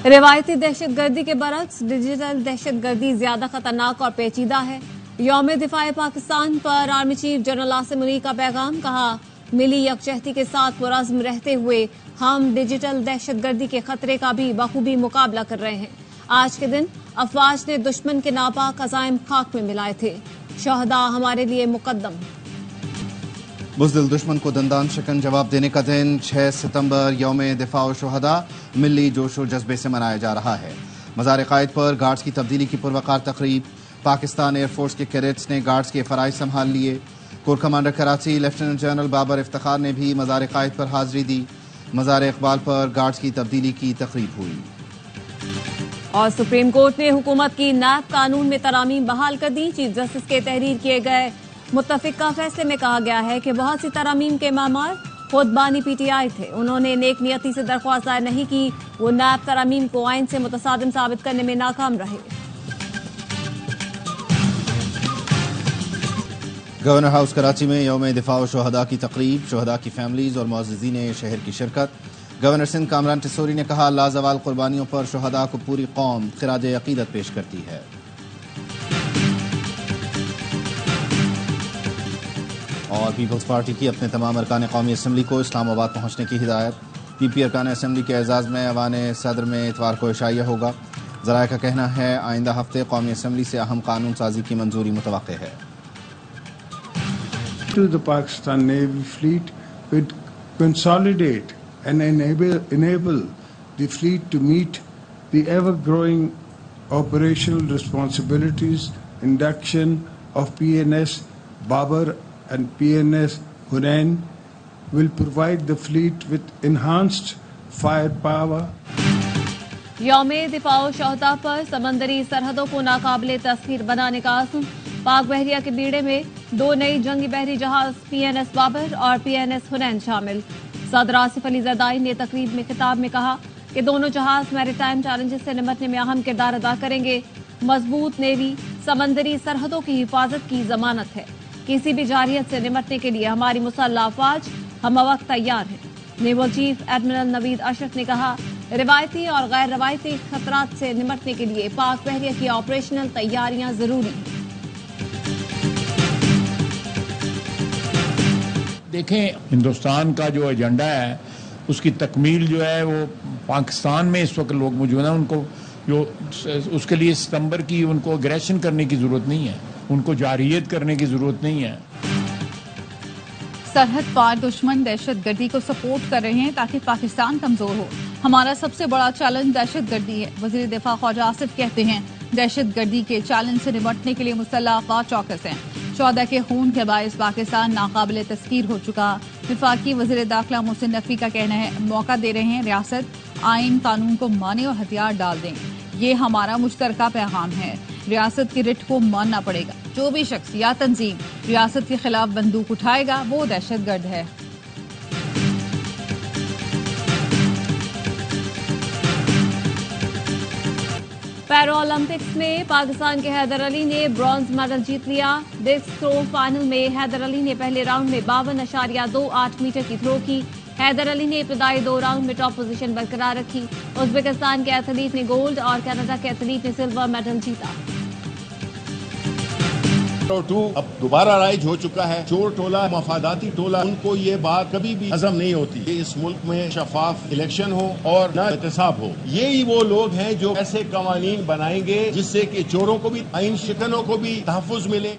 रिवायती दहशत गर्दी के बरक्स डिजिटल दहशत गर्दी ज्यादा खतरनाक और पेचीदा है। यौम दिफाए पाकिस्तान पर army chief general Asim Munir का पैगाम, कहा मिली यकजहती के साथ पुरज़्म रहते हुए हम डिजिटल दहशत गर्दी के खतरे का भी बखूबी मुकाबला कर रहे हैं। आज के दिन अफवाज ने दुश्मन के नापाक अज़ाइम खाक में मिलाए थे। शहदा हमारे लिए मुकद्दम। बुज़दिल दुश्मन को दंदान शिकन जवाब देने का दिन 6 सितंबर यौम दिफा व शुहदा मिली जोश और जज्बे से मनाया जा रहा है। मज़ार क़ायद पर गार्ड्स की तब्दीली की पुरवकार तकरीब। पाकिस्तान एयरफोर्स के कैडेट्स ने गार्ड्स के फ़राइज़ संभाल लिए। Corps commander Karachi lieutenant general Babar Iftikhar ने भी मज़ार क़ायद पर हाज़िरी दी। मज़ार इक़बाल पर गार्ड्स की तब्दीली की तकरीब हुई। और सुप्रीम कोर्ट ने हुकूमत की नैब कानून में तरामीम बहाल कर दी। चीफ जस्टिस के तहरीर किए गए मुत्तफ़िका फैसले में कहा गया है कि बहुत सी तरामीम के मामार खुद बानी पीटीआई थे। उन्होंने नेक नियति से दरख्वास्त दायर नहीं की। वो नैब तरामीम को आइन से मुतसादिम साबित करने में नाकाम रहे। गवर्नर हाउस कराची में यौम दिफा व शुहदा की तकरीब। शुहदा की फैमिलीज और मुअज़्ज़िज़ीन शहर की शिरकत। गवर्नर सिंध कामरान टिसोरी ने कहा लाजवाल कुर्बानियों पर शुहदा को पूरी कौम खिराज अकीदत पेश करती है। और पीपल्स पार्टी की अपने तमाम अरकान कौमी असम्बली को इस्लामाबाद पहुंचने की हिदायत। पीपी अरकान असम्बली के एजाज़ में अवान सदर में इतवार को इशाइया होगा। ज़राए का कहना है आइंदा हफ्ते कौमी असम्बली से अहम कानून साजी की मंजूरी मुतवक्के है। To the Pakistan Navy fleet would consolidate and enable the fleet to meet the ever-growing operational responsibilities. Induction of PNS Babar and PNS Hunain will provide the fleet with enhanced firepower. यौमे दिफा व शुहदा पर समंदरी सरहदों को नाकाबिले तस्खीर बनाने का आज़म। पाक बहरिया के बीड़े में 2 नई जंगी बहरी जहाज PNS बाबर और PNS हुनैन शामिल। सदर आसिफ अली ज़रदारी ने तकरीब में खिताब में कहा कि दोनों जहाज मैरीटाइम चैलेंजेस से निपटने में अहम किरदार अदा करेंगे। मजबूत नेवी समंदरी सरहदों की हिफाजत की जमानत है। किसी भी जारियत से निपटने के लिए हमारी मुसल्लह अफवाज हमवक्त तैयार है। Naval chief admiral Naveed Ashraf ने कहा रिवायती और गैर रवायती खतरात से निपटने के लिए पाक बहरिया की ऑपरेशनल तैयारियां जरूरी हैं। देखें, हिंदुस्तान का जो एजेंडा है उसकी तकमील जो है वो पाकिस्तान में इस वक्त लोग मौजूद हैं। उनको जो उसके लिए सितंबर की उनको अग्रेशन करने की जरूरत नहीं है, उनको जारियत करने की जरूरत नहीं है। सरहद पार दुश्मन दहशत गर्दी को सपोर्ट कर रहे हैं ताकि पाकिस्तान कमजोर हो। हमारा सबसे बड़ा चैलेंज दहशत गर्दी है। वजीर दिफा ख्वाजा आसिफ कहते हैं दहशत गर्दी के चैलेंज से निपटने के लिए मुसल्लह अफवाज चौकस हैं। शोहदा के खून के बायस पाकिस्तान नाकाबिले तस्कीर हो चुका। वफाकी वज़ीर दाखिला मोहसिन नकवी का कहना है मौका दे रहे हैं रियासत आइन कानून को माने और हथियार डाल दें। ये हमारा मुश्तरका पैगाम है। रियासत की रिट को मानना पड़ेगा। जो भी शख्स या तंजीम रियासत के खिलाफ बंदूक उठाएगा वो दहशत गर्द है। पैरा ओलंपिक्स में पाकिस्तान के हैदर अली ने ब्रॉन्ज मेडल जीत लिया। डिस्क थ्रो फाइनल में हैदर अली ने पहले राउंड में 52.28 मीटर की थ्रो की। हैदर अली ने इब्तदाई 2 राउंड में टॉप पोजीशन बरकरार रखी। उज़्बेकिस्तान के एथलीट ने गोल्ड और कनाडा के एथलीट ने सिल्वर मेडल जीता। अब दोबारा राइज हो चुका है। चोर टोला मफादाती टोला, उनको ये बात कभी भी हजम नहीं होती कि इस मुल्क में शफाफ इलेक्शन हो और न एहतसाब हो। यही वो लोग हैं जो ऐसे कवानीन बनाएंगे जिससे कि चोरों को भी आइन शिकनों को भी तहफ़्फ़ुज़ मिले।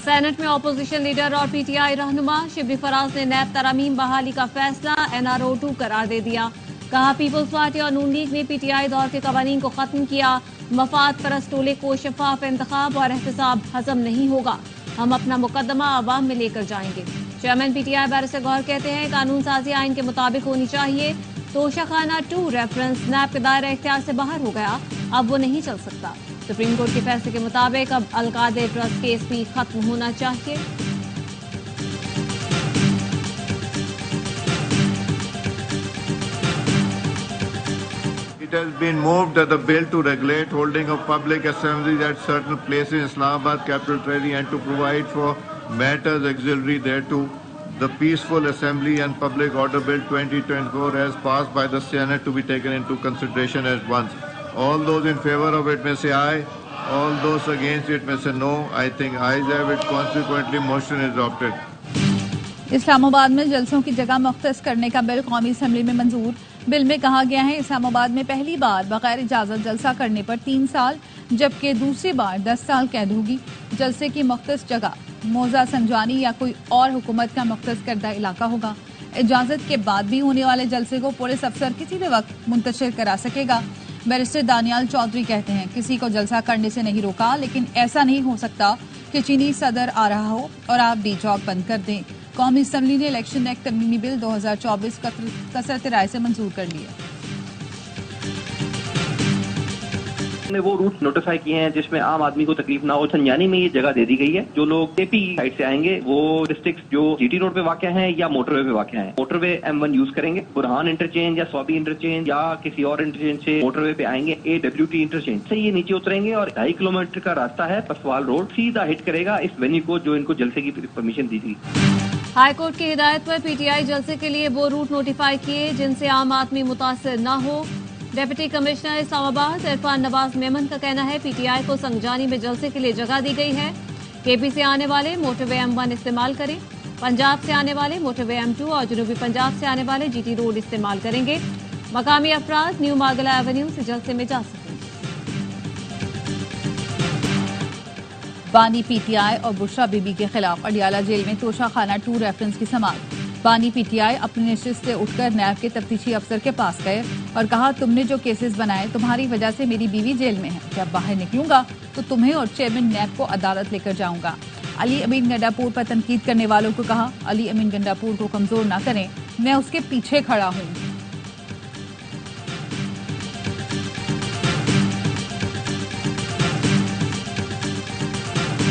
सेनेट में अपोजिशन लीडर और पीटीआई रहनुमा शिबली फराज ने नैब तरामीम बहाली का फैसला NRO 2 करार दे दिया। कहा पीपल्स पार्टी और नून लीग ने पीटीआई दौर के कवानीन को खत्म किया। मफाद परस्त टोले को शफाफ इंतखाब और एहतसाब हजम नहीं होगा। हम अपना मुकदमा आवाम में लेकर जाएंगे। चेयरमैन पीटीआई बैरिस्टर गौहर कहते हैं कानून साजी आइन के मुताबिक होनी चाहिए। तोशाखाना 2 रेफरेंस नैब के दायरा इख्तियार से बाहर हो गया, अब वो नहीं चल सकता। सुप्रीम कोर्ट के फैसले के मुताबिक अब अलकादे ट्रस्ट केस भी खत्म होना चाहिए। It has been moved that the bill to regulate holding of public assemblies at certain places in Islamabad, Capital Territory, and to provide for matters auxiliary thereto the Peaceful Assembly and Public Order Bill 2024 as passed by the Senate to be taken into consideration at once. All those in favor of it may say aye. All those against it may say no. I think ayes have it. Consequently, motion is adopted. Islamabad में जलसों की जगह मुख्तस करने का bill कौमी assembly में मंजूर। Bill में कहा गया है इस्लामाबाद में पहली बार बगैर इजाज़त जलसा करने पर 3 साल जबकि दूसरी बार 10 साल कैद होगी। जलसे की मुख्तस जगह मौजा संजानी या कोई और हुकूमत का मुख्तस करदा इलाका होगा। इजाज़त के बाद भी होने वाले जलसे को पुलिस अफसर किसी भी वक्त मुंतशिर करा सकेगा। बैरिस्टर दानियाल चौधरी कहते हैं किसी को जलसा करने से नहीं रोका, लेकिन ऐसा नहीं हो सकता कि चीनी सदर आ रहा हो और आप डी चौक बंद कर दें। कौमी असम्बली ने इलेक्शन एक्ट तरमीमी बिल 2024 कसरत राय से मंजूर कर लिया। ने वो रूट नोटिफाई किए हैं जिसमें आम आदमी को तकलीफ ना हो। संजानी में ये जगह दे दी गई है। जो लोग एपी साइड से आएंगे वो डिस्ट्रिक्ट जो जीटी रोड पे वाक़या हैं या मोटरवे पे वाक़या हैं, मोटरवे M1 यूज करेंगे। बुरहान इंटरचेंज या स्वाबी इंटरचेंज या किसी और इंटरचेंज से मोटरवे पे आएंगे। AWT इंटरचेंज से ये नीचे उतरेंगे और 2.5 किलोमीटर का रास्ता है पसवाल रोड, सीधा हिट करेगा इस वेन्यू को जो इनको जलसे की परमिशन दी थी। हाईकोर्ट की हिदायत पर PTI जलसे के लिए वो रूट नोटिफाई किए जिनसे आम आदमी मुतासिर न हो। डेप्यूटी कमिश्नर इस्लामाबाद इरफान नवाज मेमन का कहना है PTI को संगजानी में जलसे के लिए जगह दी गई है। KP से आने वाले मोटरवे M1 इस्तेमाल करें, पंजाब से आने वाले मोटरवे M2 और जनूबी पंजाब से आने वाले GT रोड इस्तेमाल करेंगे। मकामी अफराद न्यू मागला एवेन्यू से जलसे में जा सकेंगे। बानी PTI और बुशरा बीबी के खिलाफ अडियाला जेल में तोशा खाना 2 रेफरेंस की समाअत। बानी PTI अपनी नशिस्त से उठकर नैब के तफ्तीशी अफसर के पास गए और कहा तुमने जो केसेस बनाए तुम्हारी वजह से मेरी बीवी जेल में है। जब बाहर निकलूंगा तो तुम्हें और चेयरमैन नैब को अदालत लेकर जाऊंगा। अली अमीन गंडापुर पर तनकीद करने वालों को कहा अली अमीन गंडापुर को कमजोर न करें, मैं उसके पीछे खड़ा हूं।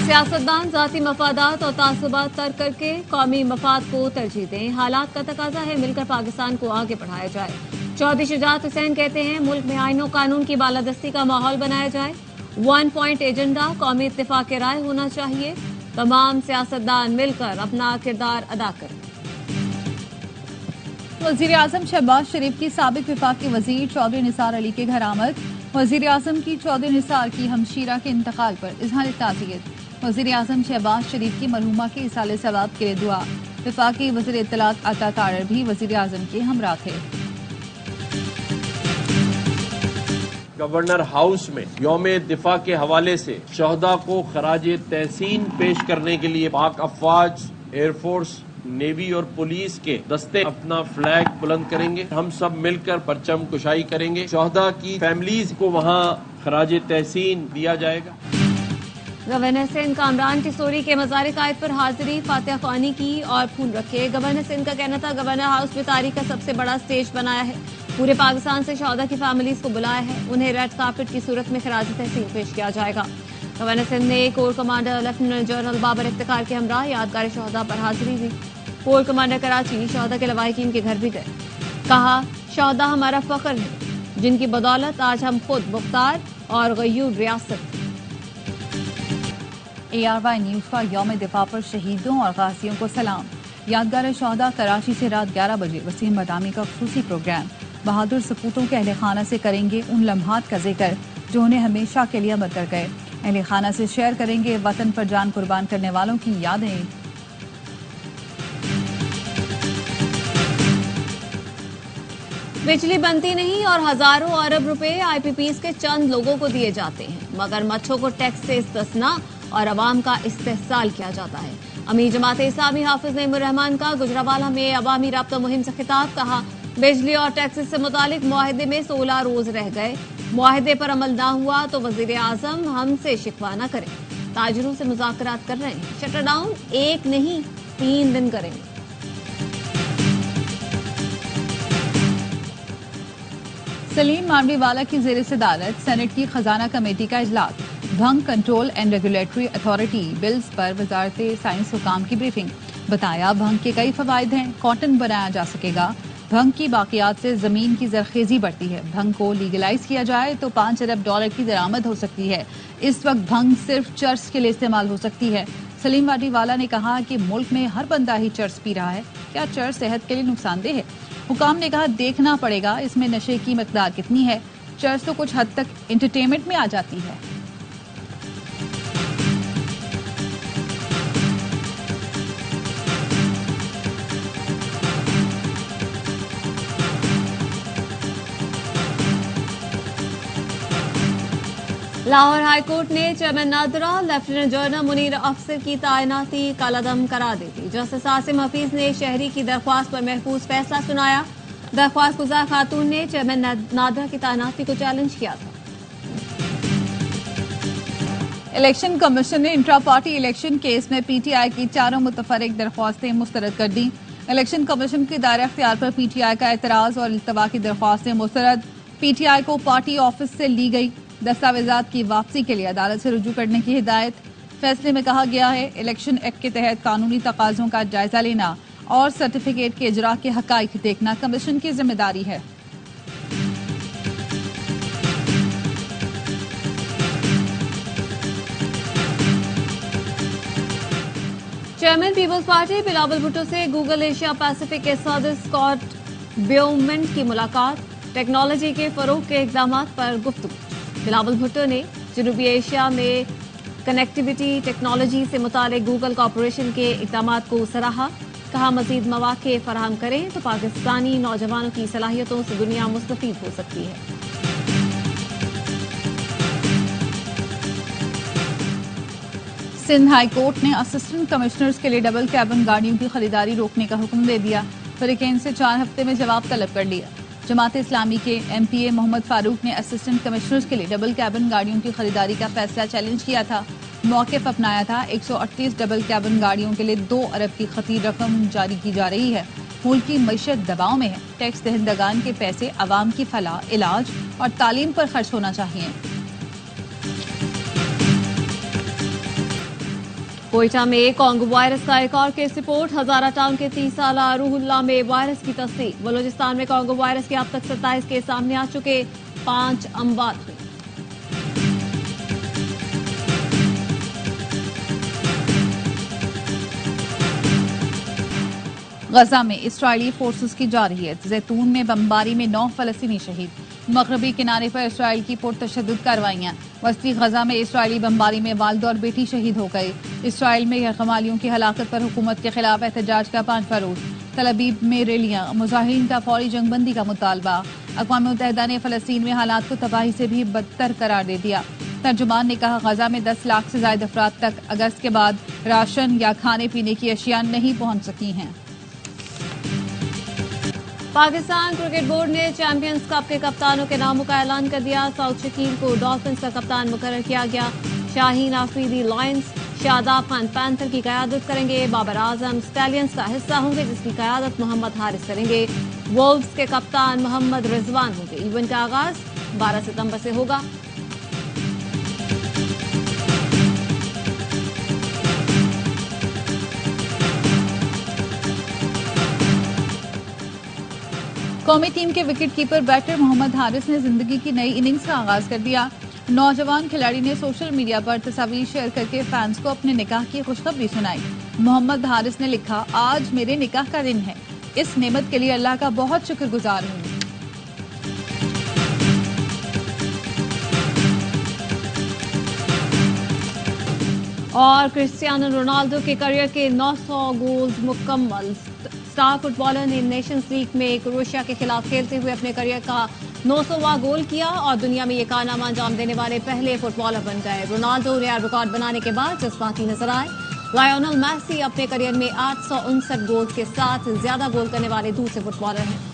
सियासतदान जाती मफादात और तासुबात तर्क करके कौमी मफाद को तरजीह दें। हालात का तकाजा है मिलकर पाकिस्तान को आगे बढ़ाया जाए। चौधरी शुजात हुसैन कहते हैं मुल्क में आईन और कानून की बालादस्ती का माहौल बनाया जाए। 1 पॉइंट एजेंडा कौमी इत्तेफाक राय होना चाहिए। तमाम सियासतदान मिलकर अपना किरदार अदा करें। वजीर आजम शहबाज शरीफ की साबिक वफाकी वजीर चौधरी निसार अली के घर आमद। वजीर आजम की चौधरी निसार की हमशीरा के इंतकाल पर इजहार ताज़ियत। वजीर आजम शहबाज शरीफ की मरहुमा के इसाले सवाब के लिए दुआ। वफाकी वजीर इत्तलात अता तारर भी वजीर आजम के हमरा थे। गवर्नर हाउस में यौम दिफा के हवाले से शहदा को खराज तहसीन पेश करने के लिए पाक अफवाज, एयरफोर्स, नेवी और पुलिस के दस्ते अपना फ्लैग बुलंद करेंगे। हम सब मिलकर परचम कुशाई करेंगे। शहदा की फैमिलीज को वहाँ खराज तहसीन दिया जाएगा। गवर्नर सिंध कामरान टिसोरी के मज़ार कायद पर हाजिरी, फातिहा ख्वानी की और फूल रखे। गवर्नर सिंध का कहना था गवर्नर हाउस में तारीख का सबसे बड़ा स्टेज बनाया है। पूरे पाकिस्तान से शहदा की फैमिलीज को बुलाया है। उन्हें रेड कार्पेट की सूरत में खराज तहसीन पेश किया जाएगा। गवर्नर सिंध ने corps commander lieutenant general Babar Iftikhar के हमरा यादगार शहदा पर हाजिरी दी। कोर कमांडर कराची शहदा के लवाहिकीन के घर भी गए। कहा शहदा हमारा फख्र है जिनकी बदौलत आज हम खुद मुख्तार और गयूर रियासत। ARY न्यूज का यौम दिफा पर शहीदों और गाजियों को सलाम। यादगार शहदा कराची से रात 11 बजे वसीम बदामी का खुसूसी प्रोग्राम। बहादुर सपूतों के अहले खाना से करेंगे उन लम्हात का जिक्र जो उन्हें हमेशा के लिए अमर कर गए। अहले खाना से शेयर करेंगे वतन पर जान कुर्बान करने वालों की यादें। बिजली बनती नहीं और हजारों अरब रुपए IPPs के चंद लोगों को दिए जाते हैं, मगर मच्छों को टैक्स से इस्तिस्ना और अवाम का इस्तेहसाल किया जाता है। अमीर जमात इस्लामी हाफिज नईमुर रहमान का गुजरावाला में अवामी राब्ता मुहिम से खिताब। कहा बिजली और टैक्सेस से मुतालिक मुआहदे में 16 रोज रह गए। मुआहदे पर अमल ना हुआ तो वजीर आजम हमसे शिकवा न करें। ताजरों से मुज़ाकरात कर रहे हैं। शटर डाउन 1 नहीं 3 दिन करेंगे। सलीम मानवीवाला की ज़ेर सदारत सेनेट की खजाना कमेटी का इजलास। भंग control and regulatory authority bills पर वजारत साइंस हुकाम की ब्रीफिंग। बताया भंग के कई फवायद हैं। कॉटन बनाया जा सकेगा। भंग की बाकियात से जमीन की जरखेजी बढ़ती है। भंग को लीगलाइज किया जाए तो $5 अरब की दरामद हो सकती है। इस वक्त भंग सिर्फ चर्च के लिए इस्तेमाल हो सकती है। سلیم واڈی والا نے کہا کہ ملک میں ہر بندہ ہی چرس پی رہا ہے، کیا چرس صحت کے لیے نقصان دہ ہے؟ حکام نے کہا دیکھنا پڑے گا اس میں نشے کی مقدار کتنی ہے، چرس تو کچھ حد تک انٹرٹینمنٹ میں آ جاتی ہے۔ لاہور ہائی کورٹ نے chairman Nadira lieutenant general Munir افسر کی تعیناتی کالعدم قرار دے دی۔ جسٹس عاصم حفیظ نے شہری کی درخواست پر محفوظ فیصلہ سنایا۔ درخواست گزار خاتون نے چیئرمین نادرہ کی تعیناتی کو چیلنج کیا تھا۔ الیکشن کمیشن نے انٹرا پارٹی الیکشن کیس میں پی ٹی آئی کی 4 متفرق درخواستیں مسترد کر دیں۔ الیکشن کمیشن کے دائرہ اختیار پر پی ٹی آئی کا اعتراض اور التوا کی درخواستیں مسترد، پی ٹی آئی کو پارٹی آفس سے لی گئی دستاویزات کی واپسی کے لیے عدالت سے رجوع کرنے کی ہدایت۔ فیصلے میں کہا گیا ہے الیکشن ایکٹ کے تحت قانونی تقاضوں کا جائزہ لینا اور سرٹیفکیٹ کے اجراء کے حقائق دیکھنا کمیشن کی ذمہ داری ہے۔ چیئرمین پیپلز پارٹی بلاول بھٹو سے گوگل ایشیا پیسیفک کے صدر اسکاٹ بیومنٹ کی ملاقات، ٹیکنالوجی کے فروغ کے اقدامات پر گفتگو۔ بلاول بھٹو نے جنوبی ایشیا میں کنیکٹیویٹی ٹیکنالوجی سے متعلق گوگل کارپوریشن کے اقدامات کو سراہا، کہا مزید مواقع فراہم کریں تو پاکستانی نوجوانوں کی صلاحیتوں سے دنیا مستفید ہو سکتی ہے۔ سندھ ہائی کورٹ نے اسسٹنٹ کمشنرز کے لیے ڈبل کیبن گاڑیوں کی خریداری روکنے کا حکم دے دیا، فریقین سے 4 ہفتے میں جواب طلب کر لیا۔ جماعت اسلامی کے ایم پی اے محمد فاروق نے اسسٹنٹ کمشنرز کے لیے ڈبل کیبن گاڑیوں کی خریداری کا فیصلہ چیلنج کیا تھا، موقف اپنایا تھا۔ 138 ڈبل کیبن گاڑیوں کے لیے 2 ارب کی خطیر رقم جاری کی جا رہی ہے۔ ملک کی معیشت دباؤ میں ہے، ٹیکس دہندگان کے پیسے عوام کی فلاح، علاج اور تعلیم پر خرچ ہونا چاہیے۔ کوئٹہ میں کانگو وائرس کا ایک اور کیس رپورٹ، ہزارہ ٹاؤن کے 30 سالہ روح اللہ میں وائرس کی تصدیق۔ بلوچستان میں کانگو وائرس کے اب تک 27 کیس سامنے آ چکے، 5 اموات ہوئی۔ غزہ میں اسرائیلی فورسز کی جارحیت، زیتون میں بمباری میں 9 فلسطینی شہید۔ مغربی کنارے پر اسرائیل کی پرتشدد کارروائیاں، وسطی غزہ میں اسرائیلی بمباری میں والد اور بیٹی شہید ہو گئے۔ اسرائیل میں یرغمالیوں کی ہلاکت پر حکومت کے خلاف احتجاج کا 5واں روز، تل ابیب میں ریلیاں، مظاہرین کا فوری جنگ بندی کا مطالبہ۔ اقوام متحدہ نے فلسطین میں حالات کو تباہی سے بھی بدتر قرار دے دیا۔ ترجمان نے کہا غزہ میں 10 لاکھ سے زائد افراد تک اگست کے بعد راشن یا کھانے پینے کی اشیاء نہیں پہنچ سکی ہیں۔ پاکستان کرکٹ بورڈ نے چیمپئنز کپ کے کپتانوں کے ناموں کا اعلان کر دیا۔ سعود شکیل کو ڈالفنز کا کپتان مقرر کیا گیا، شاہین آفریدی لائنز، شاداب خان پینتھر کی قیادت کریں گے، بابر اعظم سٹیلینز کا حصہ ہوں گے جس کی قیادت محمد حارث کریں گے، وولفز کے کپتان محمد رضوان ہوں گے۔ ایونٹ کا آغاز 12 ستمبر سے ہوگا۔ قومی ٹیم کے وکٹ کیپر بیٹر محمد حارث نے زندگی کی نئی اننگز کا آغاز کر دیا۔ نوجوان کھلاڑی نے سوشل میڈیا پر تصاویر شیئر کر کے فینس کو اپنے نکاح کی خوشخبری سنائی۔ محمد حارث نے لکھا، آج میرے نکاح کا دن ہے، اس نعمت کے لیے اللہ کا بہت شکر گزار ہوں۔ اور کرسٹیانو رونالڈو کے کریئر کے 900 گولز مکمل۔ اسٹار فٹ بالر نے نیشنز لیگ میں کروشیا کے خلاف کھیلتے ہوئے اپنے کریئر کا 900واں گول کیا اور دنیا میں یہ کارنامہ انجام دینے والے پہلے فٹ بالر بن گئے۔ رونالڈو نیا ریکارڈ بنانے کے بعد جذباتی نظر آئے۔ لائیونل میسی اپنے کریئر میں 859 گولز کے ساتھ زیادہ گول کرنے والے دوسرے فٹ بالر ہیں۔